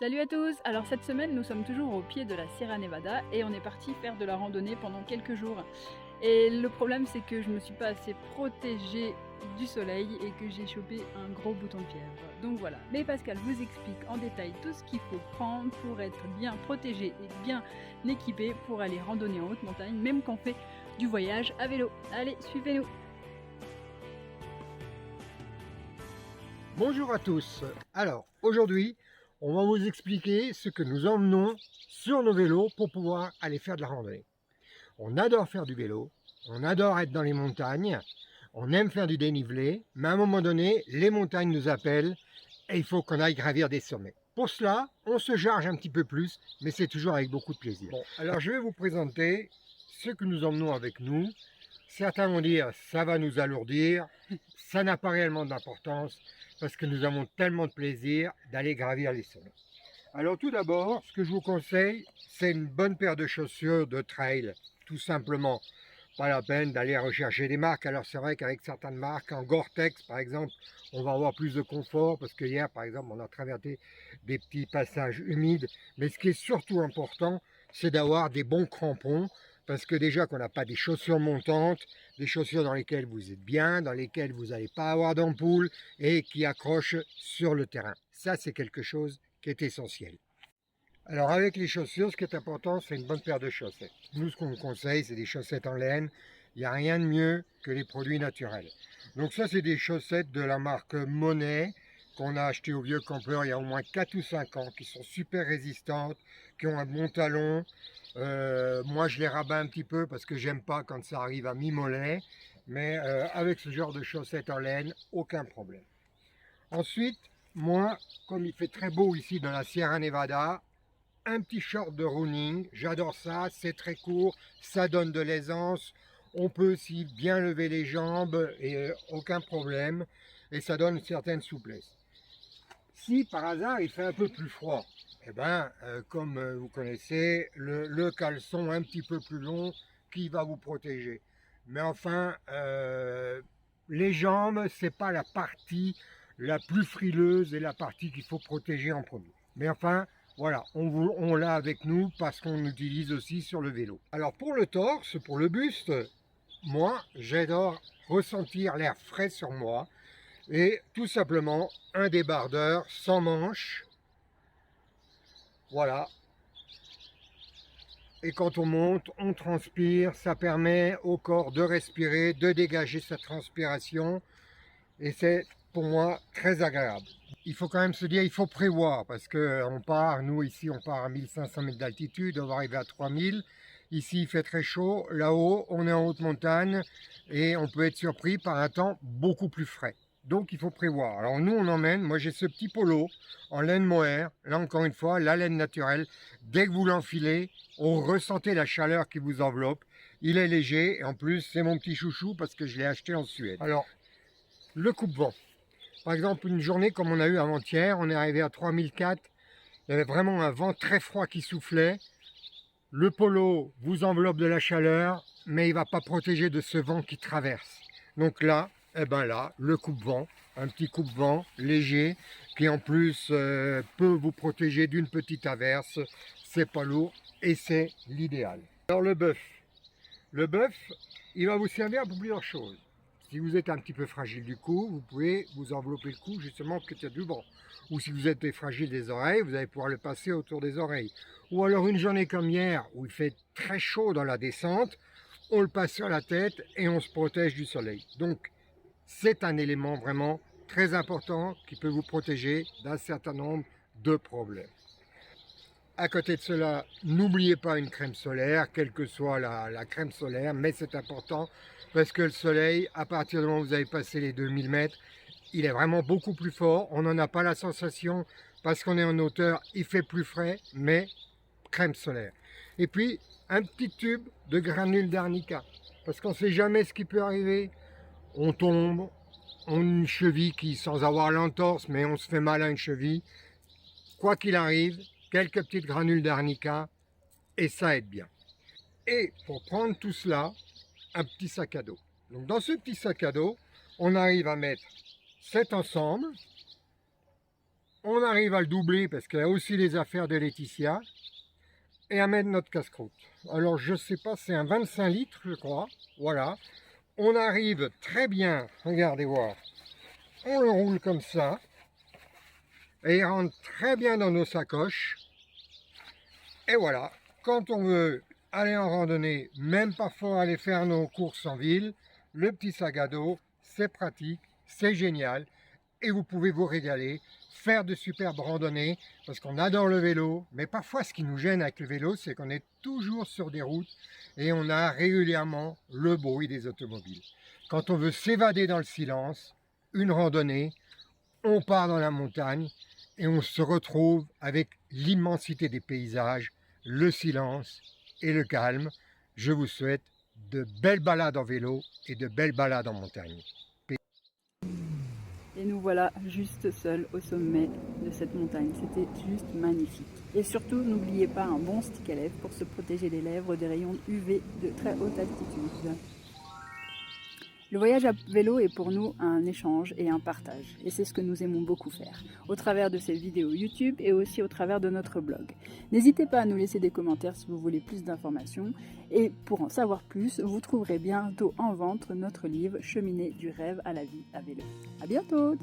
Salut à tous! Alors cette semaine, nous sommes toujours au pied de la Sierra Nevada et on est parti faire de la randonnée pendant quelques jours. Et le problème, c'est que je me suis pas assez protégée du soleil et que j'ai chopé un gros bouton de fièvre. Donc voilà. Mais Pascal vous explique en détail tout ce qu'il faut prendre pour être bien protégé et bien équipé pour aller randonner en haute montagne, même quand on fait du voyage à vélo. Allez, suivez-nous! Bonjour à tous. Alors aujourd'hui, on va vous expliquer ce que nous emmenons sur nos vélos pour pouvoir aller faire de la randonnée. On adore faire du vélo, on adore être dans les montagnes, on aime faire du dénivelé, mais à un moment donné, les montagnes nous appellent et il faut qu'on aille gravir des sommets. Pour cela, on se charge un petit peu plus, mais c'est toujours avec beaucoup de plaisir. Bon, alors je vais vous présenter ce que nous emmenons avec nous. Certains vont dire ça va nous alourdir, ça n'a pas réellement d'importance parce que nous avons tellement de plaisir d'aller gravir les sommets. Alors tout d'abord, ce que je vous conseille, c'est une bonne paire de chaussures de trail, tout simplement. Pas la peine d'aller rechercher des marques. Alors c'est vrai qu'avec certaines marques, en Gore-Tex par exemple, on va avoir plus de confort parce que hier par exemple, on a traversé des petits passages humides. Mais ce qui est surtout important, c'est d'avoir des bons crampons parce que déjà qu'on n'a pas des chaussures montantes, des chaussures dans lesquelles vous êtes bien, dans lesquelles vous n'allez pas avoir d'ampoule et qui accrochent sur le terrain. Ça, c'est quelque chose qui est essentiel. Alors avec les chaussures, ce qui est important, c'est une bonne paire de chaussettes. Nous, ce qu'on vous conseille, c'est des chaussettes en laine. Il n'y a rien de mieux que les produits naturels. Donc ça, c'est des chaussettes de la marque Monet qu'on a acheté au Vieux Campeur il y a au moins 4 ou 5 ans, qui sont super résistantes, qui ont un bon talon. Moi, je les rabats un petit peu parce que j'aime pas quand ça arrive à mi-mollet. Mais avec ce genre de chaussettes en laine, aucun problème. Ensuite, moi, comme il fait très beau ici dans la Sierra Nevada, un petit short de running, j'adore ça, c'est très court, ça donne de l'aisance, on peut aussi bien lever les jambes et aucun problème, et ça donne une certaine souplesse. Si par hasard il fait un peu plus froid, eh ben, comme vous connaissez, le caleçon un petit peu plus long qui va vous protéger. Mais enfin, les jambes, c'est pas la partie la plus frileuse et la partie qu'il faut protéger en premier. Mais enfin, voilà, on l'a avec nous parce qu'on l'utilise aussi sur le vélo. Alors pour le torse, pour le buste, moi j'adore ressentir l'air frais sur moi et tout simplement un débardeur sans manche. Voilà. Et quand on monte, on transpire, ça permet au corps de respirer, de dégager sa transpiration et c'est pour moi très agréable. Il faut quand même se dire, il faut prévoir parce que on part, nous ici on part à 1500 mètres d'altitude, on va arriver à 3000. Ici il fait très chaud, là-haut on est en haute montagne et on peut être surpris par un temps beaucoup plus frais. Donc il faut prévoir. Alors nous on emmène, moi j'ai ce petit polo en laine mohair, là encore une fois la laine naturelle. Dès que vous l'enfilez, on ressentait la chaleur qui vous enveloppe. Il est léger et en plus c'est mon petit chouchou parce que je l'ai acheté en Suède. Alors le coupe-vent. Par exemple, une journée comme on a eu avant-hier, on est arrivé à 3004, il y avait vraiment un vent très froid qui soufflait. Le polo vous enveloppe de la chaleur, mais il ne va pas protéger de ce vent qui traverse. Donc là, eh ben là, le coupe-vent, un petit coupe-vent léger, qui en plus peut vous protéger d'une petite averse, c'est pas lourd et c'est l'idéal. Alors le bœuf, il va vous servir pour plusieurs choses. Si vous êtes un petit peu fragile du cou, vous pouvez vous envelopper le cou justement pour qu'il y ait du vent. Ou si vous êtes fragile des oreilles, vous allez pouvoir le passer autour des oreilles. Ou alors une journée comme hier, où il fait très chaud dans la descente, on le passe sur la tête et on se protège du soleil. Donc c'est un élément vraiment très important qui peut vous protéger d'un certain nombre de problèmes. À côté de cela, n'oubliez pas une crème solaire, quelle que soit la crème solaire, mais c'est important parce que le soleil, à partir du moment où vous avez passé les 2000 mètres, il est vraiment beaucoup plus fort. On n'en a pas la sensation parce qu'on est en hauteur, il fait plus frais, mais crème solaire. Et puis, un petit tube de granules d'arnica, parce qu'on ne sait jamais ce qui peut arriver. On tombe, on a une cheville qui, sans avoir l'entorse, mais on se fait mal à une cheville. Quoi qu'il arrive, quelques petites granules d'arnica et ça aide bien. Et pour prendre tout cela, un petit sac à dos. Donc dans ce petit sac à dos, on arrive à mettre cet ensemble on arrive à le doubler parce qu'il y a aussi les affaires de Laetitia, et à mettre notre casse-croûte. Alors je sais pas, c'est un 25 litres je crois, voilà. On arrive très bien, regardez voir, on le roule comme ça, et il rentre très bien dans nos sacoches. Et voilà, quand on veut aller en randonnée, même parfois aller faire nos courses en ville, le petit sac à dos, c'est pratique, c'est génial, et vous pouvez vous régaler, faire de superbes randonnées, parce qu'on adore le vélo, mais parfois ce qui nous gêne avec le vélo, c'est qu'on est toujours sur des routes, et on a régulièrement le bruit des automobiles. Quand on veut s'évader dans le silence, une randonnée, on part dans la montagne, et on se retrouve avec l'immensité des paysages, le silence et le calme. Je vous souhaite de belles balades en vélo et de belles balades en montagne. Et nous voilà juste seuls au sommet de cette montagne. C'était juste magnifique. Et surtout, n'oubliez pas un bon stick à lèvres pour se protéger les lèvres des rayons UV de très haute altitude. Le voyage à vélo est pour nous un échange et un partage, et c'est ce que nous aimons beaucoup faire, au travers de ces vidéos YouTube et aussi au travers de notre blog. N'hésitez pas à nous laisser des commentaires si vous voulez plus d'informations, et pour en savoir plus, vous trouverez bientôt en vente notre livre Cheminer du rêve à la vie à vélo. À bientôt!